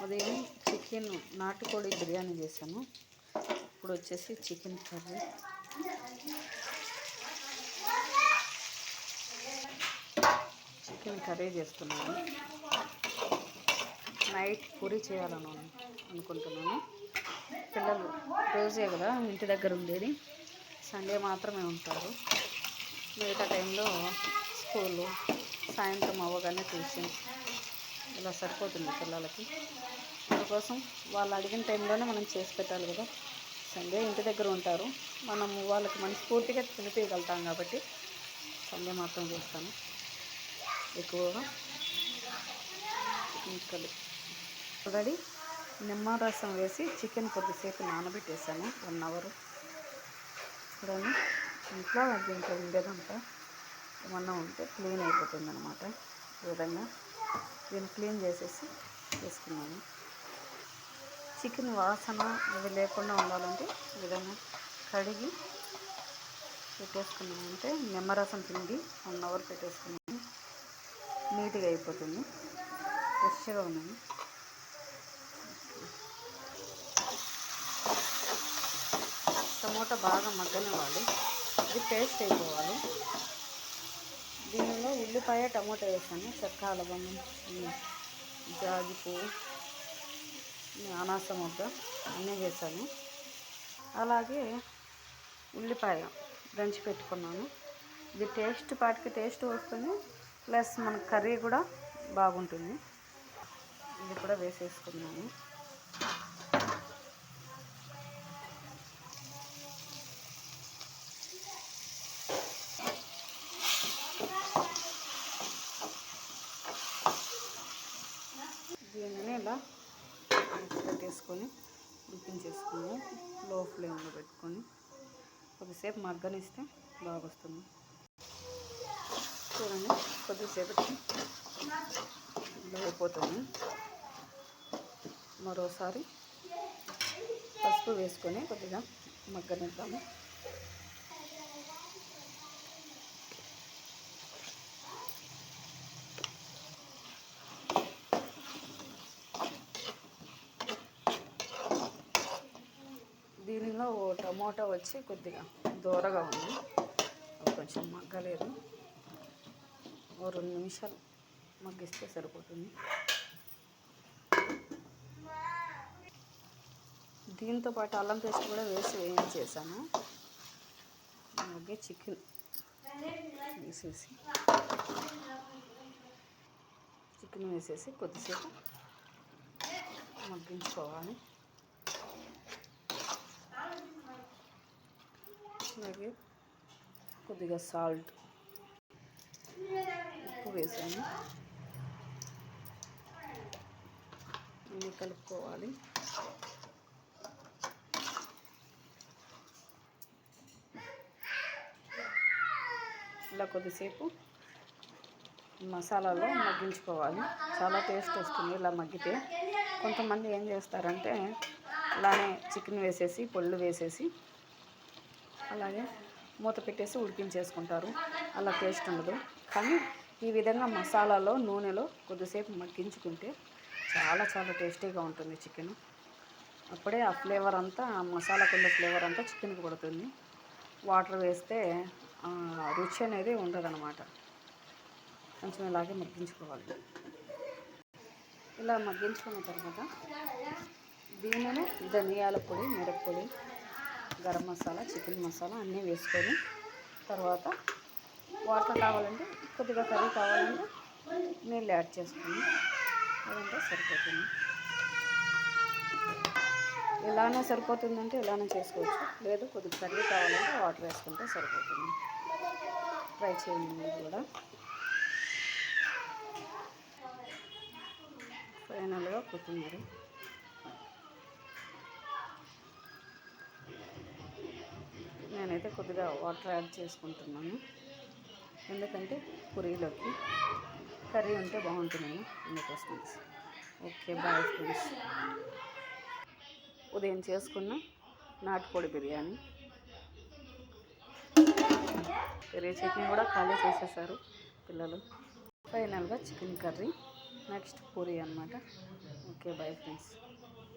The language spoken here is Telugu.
ఉదయం చికెన్ నాటుకోడి బిర్యానీ చేశాను. ఇప్పుడు వచ్చేసి చికెన్ కర్రీ. చికెన్ కర్రీ చేస్తున్నాను. నైట్ పూరి చేయాలని అనుకుంటున్నాను. పిల్లలు రోజే కదా ఇంటి దగ్గర ఉండేది, సండే మాత్రమే ఉంటారు. మిగతా టైంలో స్కూలు, సాయంత్రం అవ్వగానే ట్యూషన్, ఇలా సరిపోతుంది పిల్లలకి. అందుకోసం వాళ్ళు అడిగిన టైంలోనే మనం చేసి పెట్టాలి కదా. సండే ఇంటి దగ్గర ఉంటారు, మనము వాళ్ళకి మనస్ఫూర్తిగా తినిపించగలుగుతాం కాబట్టి సండే మాత్రం చేస్తాను ఎక్కువగా. ముక్కలు ఆల్రెడీ నిమ్మరసం వేసి చికెన్ కొద్దిసేపు నానబెట్టేసాను, 1 అవర్. చూడండి, ఇంట్లో దీంట్లో ఉండేదంతా ఏమన్నా ఉంటే క్లీన్ అయిపోతుంది అన్నమాట. ఈ విధంగా దీన్ని క్లీన్ చేసేసి వేసుకున్నాను. చికెన్ వాసన ఇవి లేకుండా ఉండాలంటే ఈ విధంగా కడిగి పెట్టేసుకున్నామంటే నిమ్మరసం పిండి 1 అవర్ పెట్టేసుకున్నాను. నీట్గా అయిపోతుంది, ఫ్రెష్గా ఉన్నాయి. టమోటా బాగా మగ్గనివ్వాలి, ఇది పేస్ట్ అయిపోవాలి. దీనిలో ఉల్లిపాయ టమోటా వేసాను, చెక్క, లవంగం, జాజి పువ్వు, అనాస ముద్ద అన్నీ వేసాను. అలాగే ఉల్లిపాయ దంచి పెట్టుకున్నాను. ఇది టేస్ట్ వస్తుంది, ప్లస్ మన కర్రీ కూడా బాగుంటుంది. ఇది కూడా వేసేసుకున్నాను. దీనిని ఇలా పెట్టేసుకొని ఉడికించేసుకుని లో ఫ్లేమ్లో పెట్టుకొని కొద్దిసేపు మగ్గనిస్తే బాగా వస్తుంది. చూడండి, కొద్దిసేపటికి ఇలా అయిపోతుంది. మరోసారి పసుపు వేసుకొని కొద్దిగా మగ్గనిద్దాము. దీనిలో టమోటా వచ్చి కొద్దిగా దూరగా ఉంది, కొంచెం మగ్గలేదు. 2 నిమిషాలు మగ్గిస్తే సరిపోతుంది. దీంతో పాటు అల్లం పేస్ట్ కూడా వేయించేసాను. అలాగే చికెన్ వేసేసి కొద్దిసేపు మగ్గించుకోవాలి. అలాగే కొద్దిగా సాల్ట్, ఉప్పు వేసాను. ఇన్ని కలుపుకోవాలి. ఇలా కొద్దిసేపు మసాలాలో మగ్గించుకోవాలి. చాలా టేస్ట్ వస్తుంది ఇలా మగ్గితే. కొంతమంది ఏం చేస్తారంటే అలానే చికెన్ వేసేసి పొళ్ళు వేసేసి అలాగే మూత పెట్టేసి ఉడికించేసుకుంటారు, అలా టేస్ట్ ఉండదు. కానీ ఈ విధంగా మసాలాలో నూనెలో కొద్దిసేపు మగ్గించుకుంటే చాలా చాలా టేస్టీగా ఉంటుంది చికెన్. అప్పుడే ఆ ఫ్లేవర్ అంతా, ఆ మసాలా కింద ఫ్లేవర్ అంతా చికెన్కి పడుతుంది. వాటర్ వేస్తే రుచి అనేది ఉండదన్నమాట. కొంచెం ఇలాగే మగ్గించుకోవాలి. ఇలా మగ్గించుకున్న తర్వాత దీనిలో ధనియాల పొడి, మిరప్పొడి, గరం మసాలా, చికెన్ మసాలా అన్నీ వేసుకొని తర్వాత వాటర్ కావాలంటే కొద్దిగా కర్రీ కావాలంటే నీళ్ళు యాడ్ చేసుకొని అదంతా సరిపోతుంది. ఇలానే సరిపోతుందంటే ఇలానే చేసుకోవచ్చు, లేదు కొద్దిగా కర్రీ కావాలంటే వాటర్ వేసుకుంటే సరిపోతుంది. ట్రై చేయండి మీరు కూడా. ఫైనల్గా కొత్తిమీర, నేనైతే కొద్దిగా వాటర్ యాడ్ చేసుకుంటున్నాను, ఎందుకంటే పూరీలోకి కర్రీ ఉంటే బాగుంటుంది అందుకోసం. Okay, bye friends. ఉదయం చేసుకున్న నాటుకోడి బిర్యానీ, పెరుగు చట్నీ కూడా ఖాళీ చేసేసారు పిల్లలు. ఫైనల్గా చికెన్ కర్రీ, నెక్స్ట్ పూరీ అన్నమాట. Okay, bye friends.